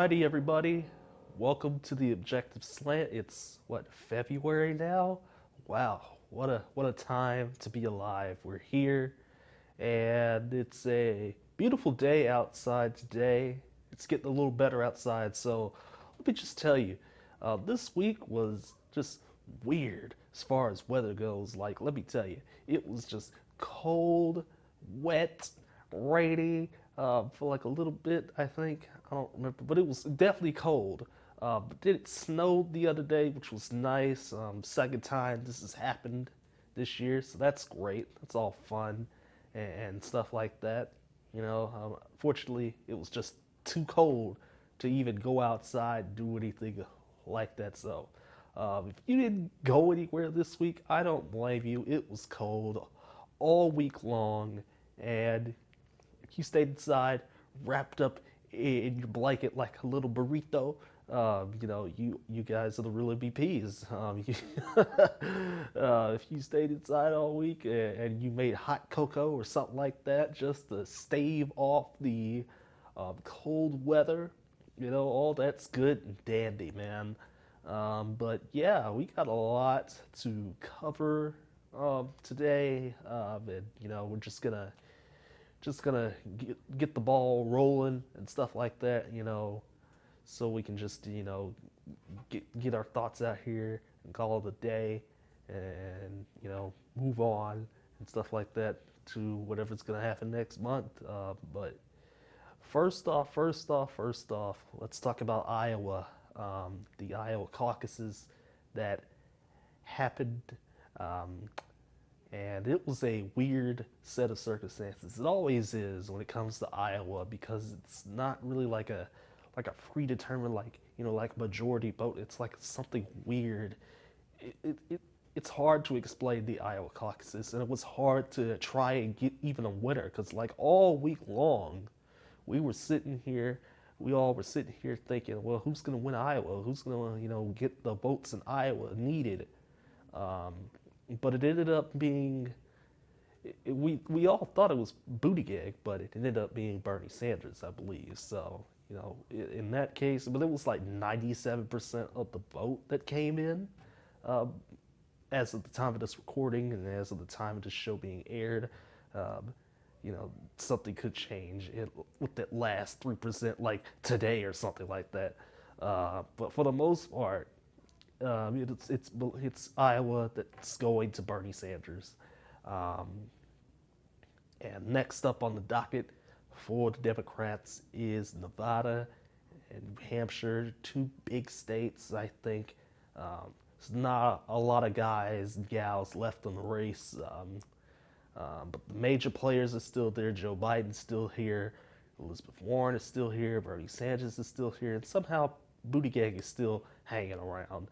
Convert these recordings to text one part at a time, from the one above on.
Alrighty, everybody. Welcome to the Objective Slant. It's February now? Wow, what a time to be alive. We're here and it's a beautiful day outside today. It's getting a little better outside, so let me just tell you, this week was just weird as far as weather goes. Like, let me tell you, it was just cold, wet, rainy for like a little bit, I think. I don't remember, but it was definitely cold. But then it snowed the other day, which was nice. Second time this has happened this year, so that's great. That's all fun and stuff like that. Fortunately, it was just too cold to even go outside and do anything like that. So, if you didn't go anywhere this week, I don't blame you. It was cold all week long, and if you stayed inside, wrapped up in your blanket like a little burrito, you guys are the real MVPs. If you stayed inside all week and you made hot cocoa or something like that just to stave off the cold weather, all that's good and dandy, man. But yeah, we got a lot to cover today, and we're just gonna get the ball rolling and stuff like that, so we can just get our thoughts out here and call it a day, and move on and stuff like that to whatever's gonna happen next month. But first off, let's talk about Iowa. The Iowa caucuses that happened, um, and it was a weird set of circumstances. It always is when it comes to Iowa because it's not really like a predetermined like majority vote. It's like something weird. It's hard to explain the Iowa caucuses, and it was hard to try and get even a winner because like all week long we were sitting here, we all were sitting here thinking, well, who's going to win Iowa? Who's going to, get the votes in Iowa needed? Um, but it ended up being, we all thought it was Buttigieg, but it ended up being Bernie Sanders, I believe. So, in that case, but it was like 97% of the vote that came in um, as of the time of this recording and as of the time of this show being aired. Um, Something could change with that last 3%, like today or something like that. But for the most part, it's Iowa that's going to Bernie Sanders. Um, and next up on the docket for the Democrats is Nevada and New Hampshire, two big states, I think. There's not a lot of guys and gals left in the race. But the major players are still there. Joe Biden's still here. Elizabeth Warren is still here. Bernie Sanders is still here. And somehow Buttigieg is still hanging around.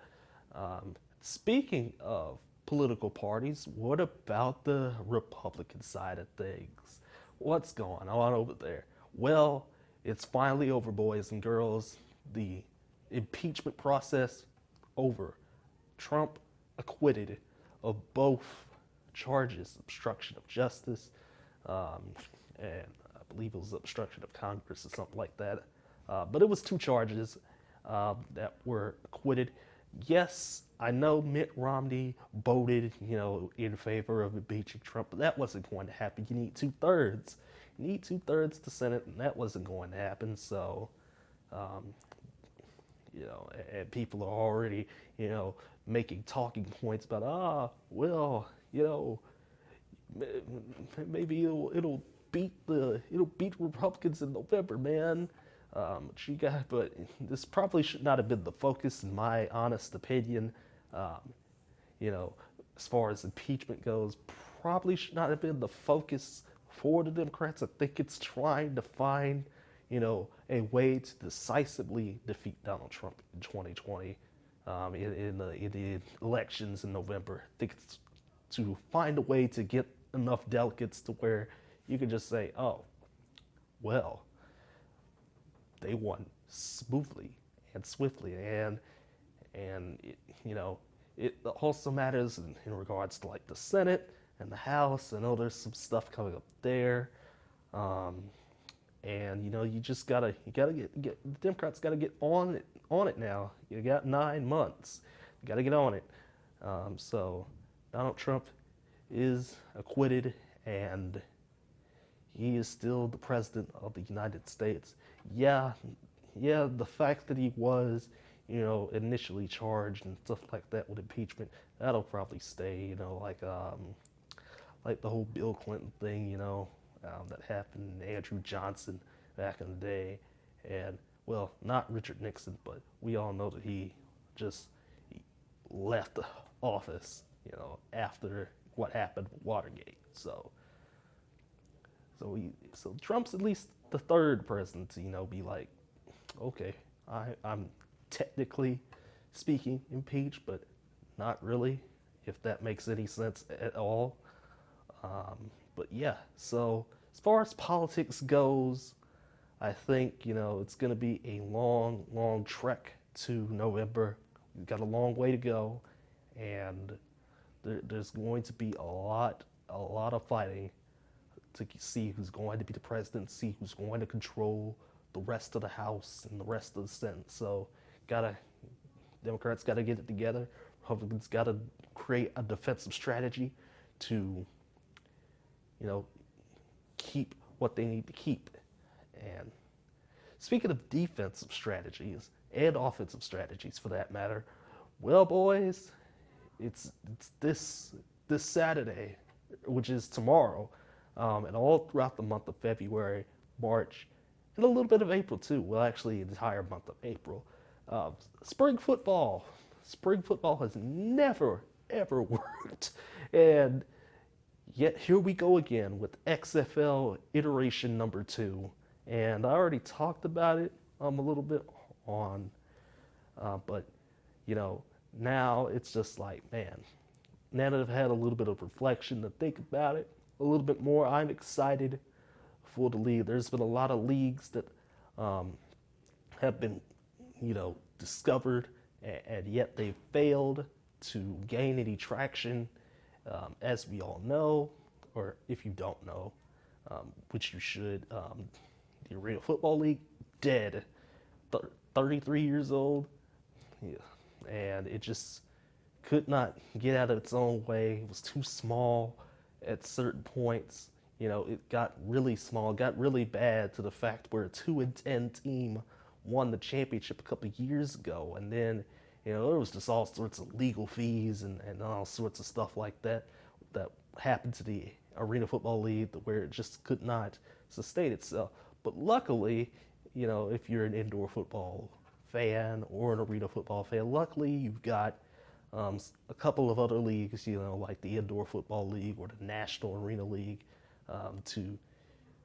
Speaking of political parties, what about the Republican side of things? What's going on over there? Well, it's finally over, boys and girls. The impeachment process over. Trump acquitted of both charges: obstruction of justice, and I believe it was obstruction of Congress or something like that. But it was two charges that were acquitted. Yes, I know Mitt Romney voted, in favor of impeaching Trump, but that wasn't going to happen. You need 2/3. You need 2/3 to Senate, and that wasn't going to happen. So, um, and people are already, making talking points about, well, maybe it'll beat Republicans in November, man. But this probably should not have been the focus, in my honest opinion. Um, as far as impeachment goes, probably should not have been the focus for the Democrats. I think it's trying to find, a way to decisively defeat Donald Trump in 2020, in the elections in November. I think it's to find a way to get enough delegates to where you can just say, oh, well, they won smoothly and swiftly, and it also matters in regards to like the Senate and the House. I know there's some stuff coming up there, um, and you just gotta get the Democrats gotta get on it now. You got 9 months, you gotta get on it. So Donald Trump is acquitted, and he is still the president of the United States. Yeah, yeah, the fact that he was, initially charged and stuff like that with impeachment, that'll probably stay. Like the whole Bill Clinton thing, that happened, Andrew Johnson back in the day, and well, not Richard Nixon, but we all know that he left the office, after what happened with Watergate. So Trump's at least the third president to, be like, okay, I'm technically speaking impeached, but not really, if that makes any sense at all. But yeah, so as far as politics goes, I think, it's going to be a long, long trek to November. We've got a long way to go, and there's going to be a lot of fighting to see who's going to be the president, see who's going to control the rest of the House and the rest of the Senate. So, Democrats gotta get it together. Republicans gotta create a defensive strategy to, keep what they need to keep. And speaking of defensive strategies and offensive strategies, for that matter, well, boys, it's this Saturday, which is tomorrow, and all throughout the month of February, March, and a little bit of April too. Well, actually, the entire month of April. Spring football. Spring football has never, ever worked. And yet here we go again with XFL iteration number 2. And I already talked about it a little bit on, but, now it's just like, man, now that I've had a little bit of reflection to think about it a little bit more, I'm excited for the league. There's been a lot of leagues that have been, discovered, and yet they've failed to gain any traction. As we all know, or if you don't know, which you should, the Arena Football League, dead. 33 years old, yeah, and it just could not get out of its own way. It was too small at certain points. It got really small, got really bad to the fact where a 2-10 team won the championship a couple of years ago. And then, there was just all sorts of legal fees and all sorts of stuff like that happened to the Arena Football League where it just could not sustain itself. But luckily, if you're an indoor football fan or an arena football fan, luckily you've got a couple of other leagues, like the Indoor Football League or the National Arena League, to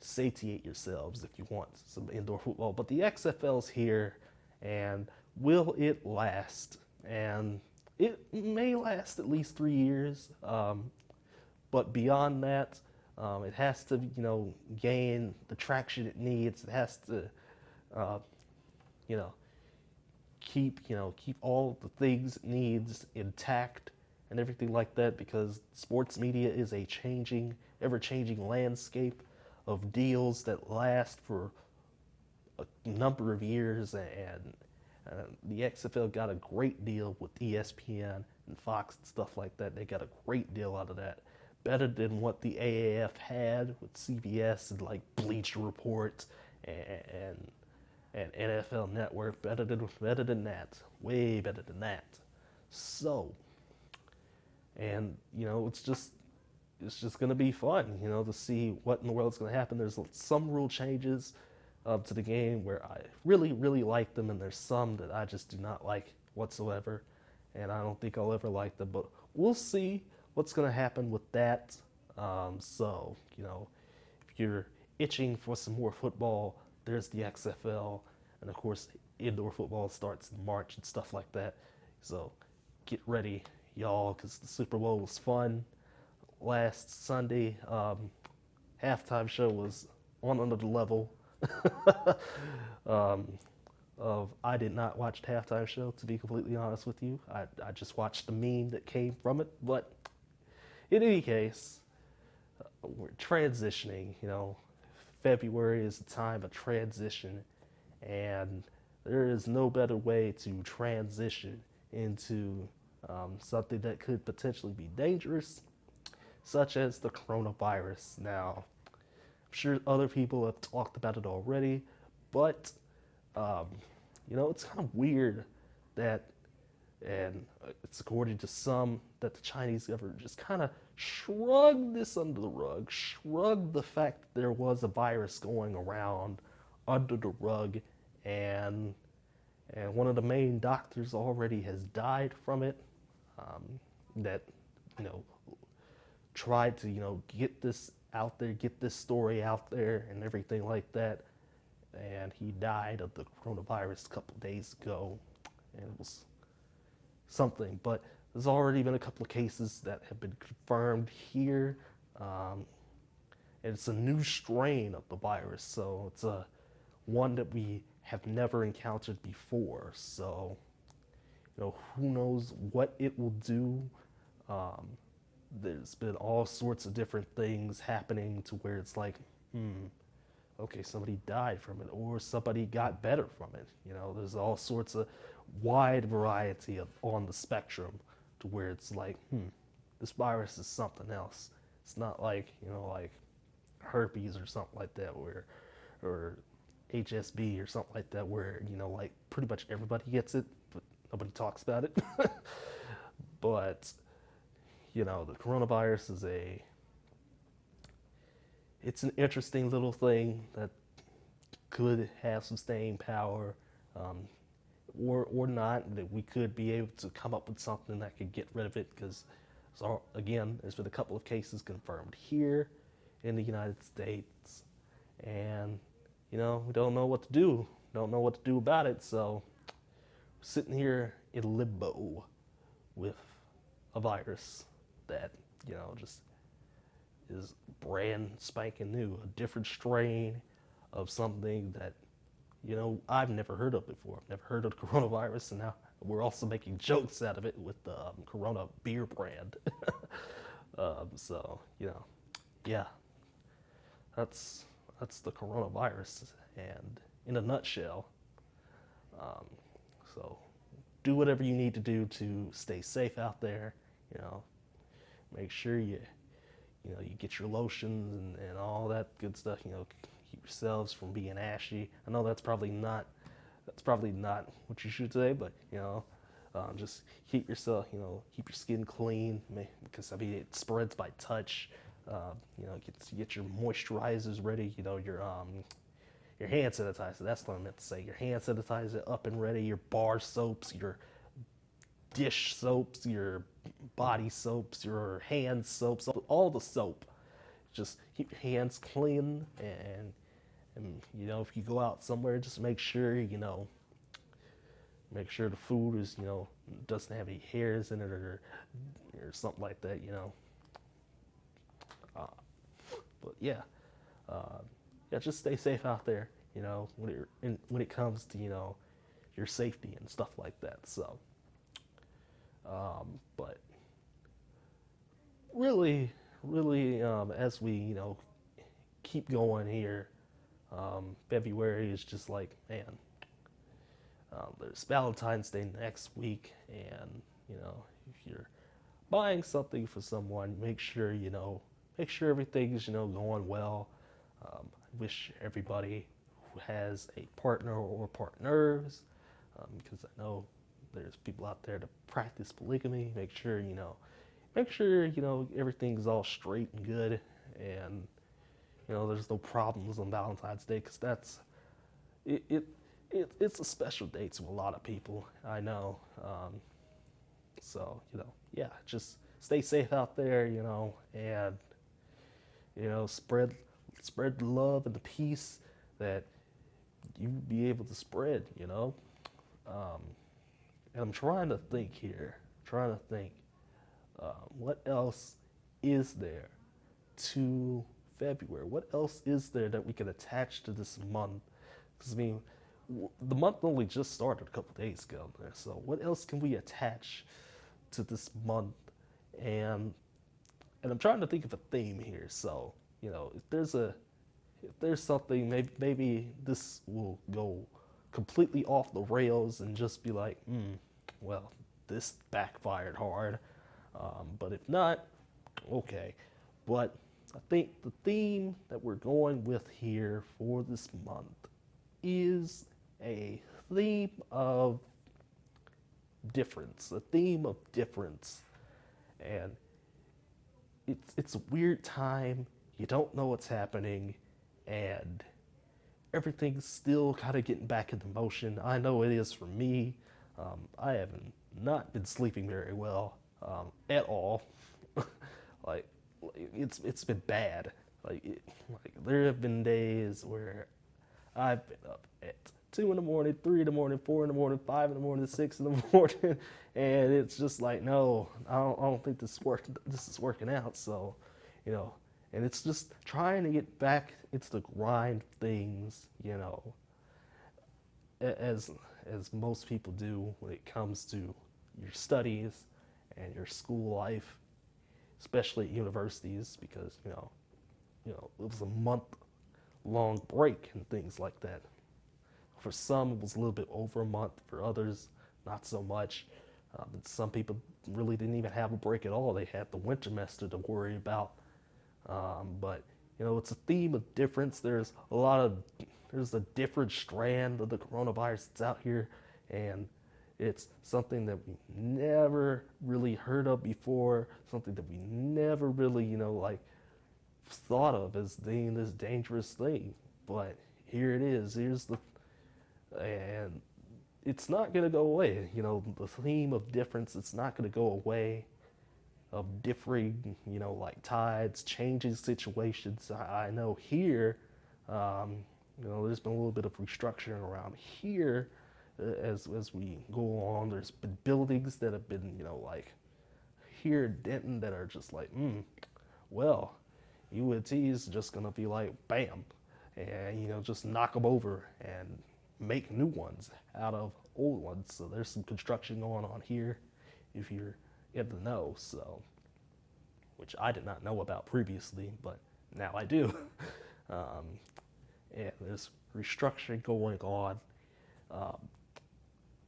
satiate yourselves if you want some indoor football. But the XFL's here, and will it last? And it may last at least 3 years, but beyond that, it has to, gain the traction it needs. It has to, keep all the things it needs intact and everything like that, because sports media is a ever-changing landscape of deals that last for a number of years, and the XFL got a great deal with ESPN and Fox and stuff like that. They got a great deal out of that, better than what the AAF had with CBS and like Bleacher Report and NFL Network. Better than that, way better than that. So, and it's just gonna be fun, to see what in the world's gonna happen. There's some rule changes to the game where I really, really like them, and there's some that I just do not like whatsoever, and I don't think I'll ever like them. But we'll see what's gonna happen with that. So, if you're itching for some more football, there's the XFL, and of course, indoor football starts in March and stuff like that. So, get ready, y'all, because the Super Bowl was fun last Sunday. Halftime show was on another level. I did not watch the halftime show, to be completely honest with you. I just watched the meme that came from it. But in any case, we're transitioning, February is a time of transition, and there is no better way to transition into something that could potentially be dangerous, such as the coronavirus. Now, I'm sure other people have talked about it already, but um, it's kind of weird that, and it's according to some, that the Chinese government just kind of shrugged this under the rug, shrugged the fact that there was a virus going around under the rug, and one of the main doctors already has died from it. That you know tried to get this out there, get this story out there, and everything like that. And he died of the coronavirus a couple of days ago, and it was something. But there's already been a couple of cases that have been confirmed here. And it's a new strain of the virus, so it's a one that we have never encountered before. So, who knows what it will do. There's been all sorts of different things happening to where it's like, okay, somebody died from it, or somebody got better from it. There's all sorts of wide variety on the spectrum to where it's like, this virus is something else. It's not like, like herpes or something like that, or HSB or something like that, where, like pretty much everybody gets it, but nobody talks about it. But, the coronavirus is it's an interesting little thing that could have some staying power, or not, that we could be able to come up with something that could get rid of it, because, again, there's been a couple of cases confirmed here in the United States, and, we don't know what to do, about it, so we're sitting here in limbo with a virus that, just is brand spanking new, a different strain of something that, I've never heard of before. I've never heard of the coronavirus, and now we're also making jokes out of it with the Corona beer brand. So, yeah, that's the coronavirus, and in a nutshell. So, do whatever you need to do to stay safe out there. Make sure you get your lotions and all that good stuff. Keep yourselves from being ashy. I know that's probably not what you should say, but just keep yourself, keep your skin clean, because it spreads by touch. Get your moisturizers ready. Your hand sanitizer. That's what I meant to say. Your hand sanitizer up and ready. Your bar soaps, your dish soaps, your body soaps, your hand soaps, all the soap. Just keep your hands clean, and if you go out somewhere, just make sure the food is doesn't have any hairs in it, or something like that. But yeah, just stay safe out there. When it comes to your safety and stuff like that. So. But really, as we, keep going here, February is just like, man, there's Valentine's Day next week, and, if you're buying something for someone, make sure everything is, going well. I wish everybody who has a partner or partners, because I know there's people out there that practice polygamy. Make sure everything's all straight and good, and there's no problems on Valentine's Day, because it's a special day to a lot of people. I know. So yeah, just stay safe out there, and spread the love and the peace that you be able to spread. And I'm trying to think here, what else is there to February? What else is there that we can attach to this month? Because, the month only just started a couple days ago, so what else can we attach to this month? And I'm trying to think of a theme here. So, if if there's something, maybe this will go completely off the rails and just be like, well, this backfired hard. But if not, okay. But I think the theme that we're going with here for this month is a theme of difference, a theme of difference. And it's a weird time. You don't know what's happening, and everything's still kind of getting back into motion. I know it is for me. I haven't not been sleeping very well at all. like it's been bad. Like there have been days where I've been up at 2 in the morning, 3 in the morning, 4 in the morning, 5 in the morning, 6 in the morning, and it's just like, no, I don't think this is working out. So, you know, and it's just trying to get back into the grind of things, you know, as most people do when it comes to your studies and your school life, especially at universities, because it was a month-long break and things like that. For some, it was a little bit over a month. For others, not so much. Some people really didn't even have a break at all. They had the winter semester to worry about. But it's a theme of difference. There's a different strand of the coronavirus that's out here, and it's something that we never really heard of before. Something that we never really, thought of as being this dangerous thing. But here it is. And it's not going to go away. The theme of difference, it's not going to go away, of differing, tides, changing situations. I know here, there's been a little bit of restructuring around here as we go along. There's been buildings that have been, here in Denton that are just like, well, UNT is just going to be like, bam, and, just knock them over and make new ones out of old ones. So there's some construction going on here, if you're in the know. So, which I did not know about previously, but now I do. And there's restructuring going on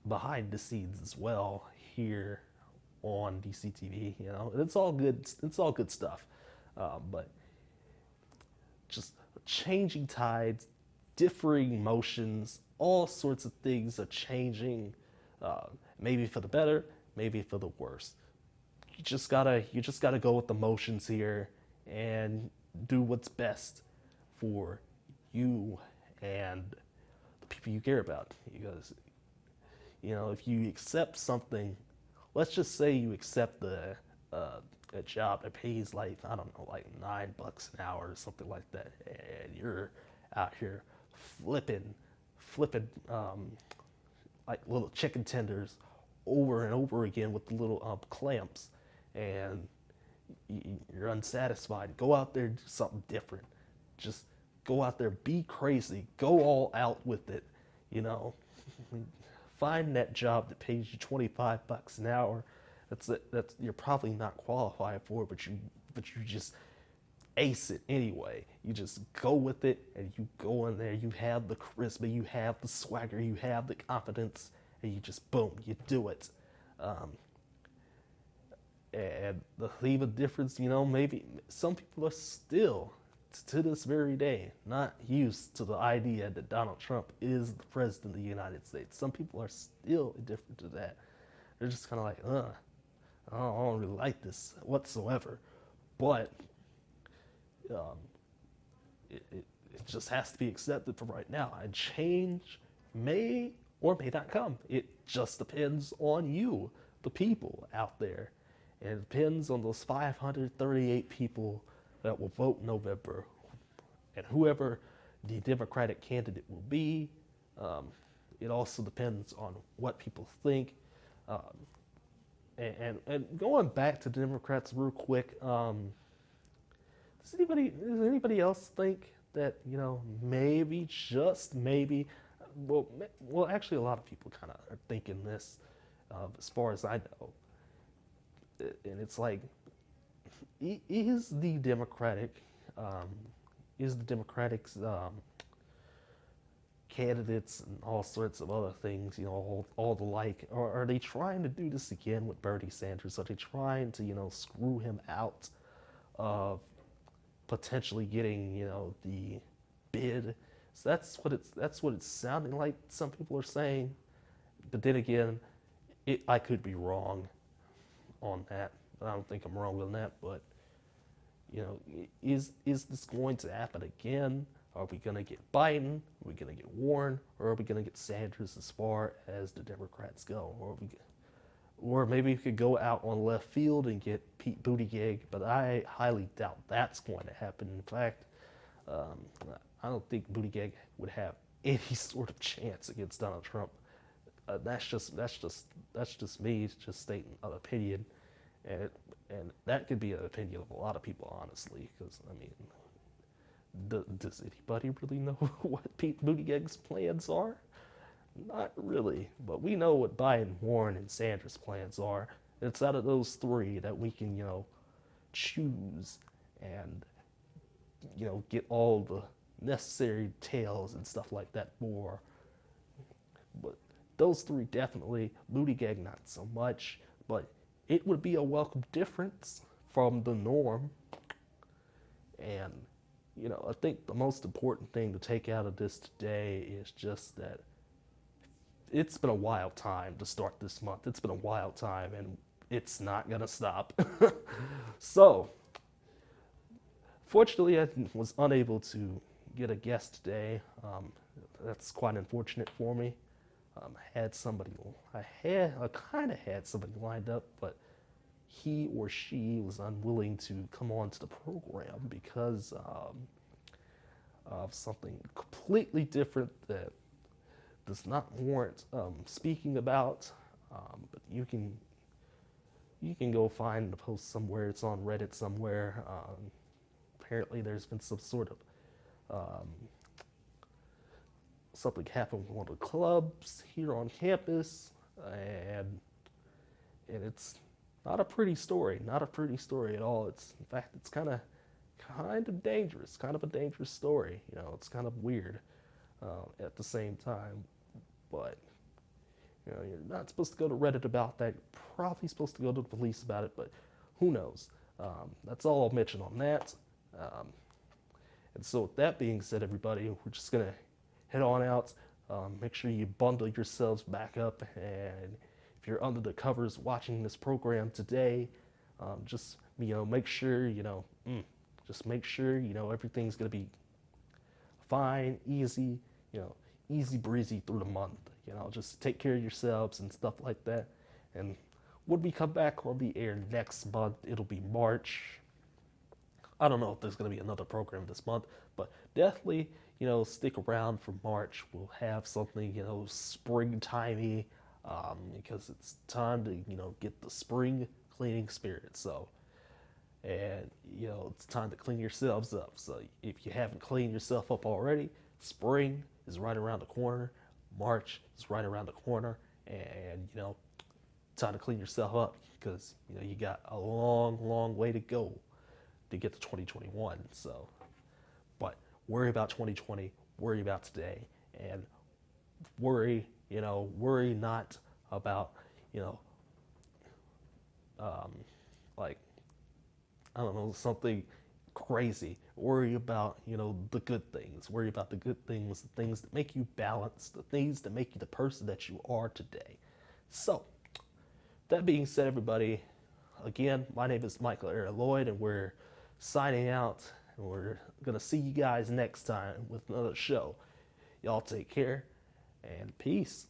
behind the scenes as well here on DCTV. It's all good. It's all good stuff. But just changing tides, differing emotions, all sorts of things are changing, maybe for the better, maybe for the worse. You just gotta go with the motions here and do what's best for you and the people you care about. Because if you accept something, let's just say you accept a job that pays like, I don't know, like $9 an hour or something like that, and you're out here flipping like little chicken tenders over and over again with the little clamps, and you're unsatisfied. Go out there and do something different. Just go out there, be crazy, go all out with it. Find that job that pays you $25 an hour. That's you're probably not qualified for, but you just ace it anyway. You just go with it, and you go in there. You have the charisma, you have the swagger, you have the confidence, and you just boom, you do it. And the theme of difference, maybe some people are still, to this very day, not used to the idea that Donald Trump is the president of the United States. Some people are still indifferent to that. They're just kind of like, I don't really like this whatsoever. But it just has to be accepted for right now. And change may or may not come. It just depends on you, the people out there. And it depends on those 538 people that will vote in November. And whoever the Democratic candidate will be, it also depends on what people think. And going back to the Democrats real quick, does anybody else think that, maybe, just maybe, well, actually a lot of people kind of are thinking this, as far as I know. And it's like, is the Democratic is the Democratic candidates and all sorts of other things, all the like, or are they trying to do this again with Bernie Sanders? Are they trying to, screw him out of potentially getting, the bid? So that's what it's sounding like. Some people are saying, but then again, I could be wrong on that. I don't think I'm wrong on that, but is this going to happen again? Are we going to get Biden? Are we going to get Warren? Or are we going to get Sanders as far as the Democrats go? Or maybe we could go out on left field and get Pete Buttigieg, but I highly doubt that's going to happen. In fact, I don't think Buttigieg would have any sort of chance against Donald Trump. That's just me just stating an opinion, and that could be an opinion of a lot of people, honestly. Because I mean, does anybody really know what Pete Buttigieg's plans are? Not really, but we know what Biden, Warren, and Sanders' plans are. It's out of those three that we can, choose and, get all the necessary details and stuff like that for. But those three definitely, Buttigieg not so much, but it would be a welcome difference from the norm. And, I think the most important thing to take out of this today is just that it's been a wild time to start this month. It's been a wild time, and it's not going to stop. So, fortunately, I was unable to get a guest today. That's quite unfortunate for me. I kind of had somebody lined up, but he or she was unwilling to come on to the program because of something completely different that does not warrant speaking about. But you can go find the post somewhere. It's on Reddit somewhere. Apparently, there's been some sort of something happened with one of the clubs here on campus, and it's not a pretty story. Not a pretty story at all. In fact, it's kind of dangerous. Kind of a dangerous story. It's kind of weird at the same time. But you're not supposed to go to Reddit about that. You're probably supposed to go to the police about it, but who knows? That's all I'll mention on that. And so with that being said, everybody, we're just going to head on out. Make sure you bundle yourselves back up. And if you're under the covers watching this program today, just, make sure, just make sure, everything's going to be fine, easy, easy breezy through the month. Just take care of yourselves and stuff like that. And when we come back on the air next month, it'll be March. I don't know if there's going to be another program this month, but definitely, stick around for March. We'll have something, springtimey, because it's time to, get the spring cleaning spirit. So, and, it's time to clean yourselves up. So if you haven't cleaned yourself up already, spring is right around the corner. March is right around the corner, and time to clean yourself up because you got a long way to go to get to 2021. So, but worry about 2020, worry about today, and worry not about like, I don't know, something crazy. Worry about, the good things. Worry about the good things, the things that make you balanced, the things that make you the person that you are today. So, that being said, everybody, again, my name is Michael Aaron Lloyd, and we're signing out, and we're going to see you guys next time with another show. Y'all take care, and peace.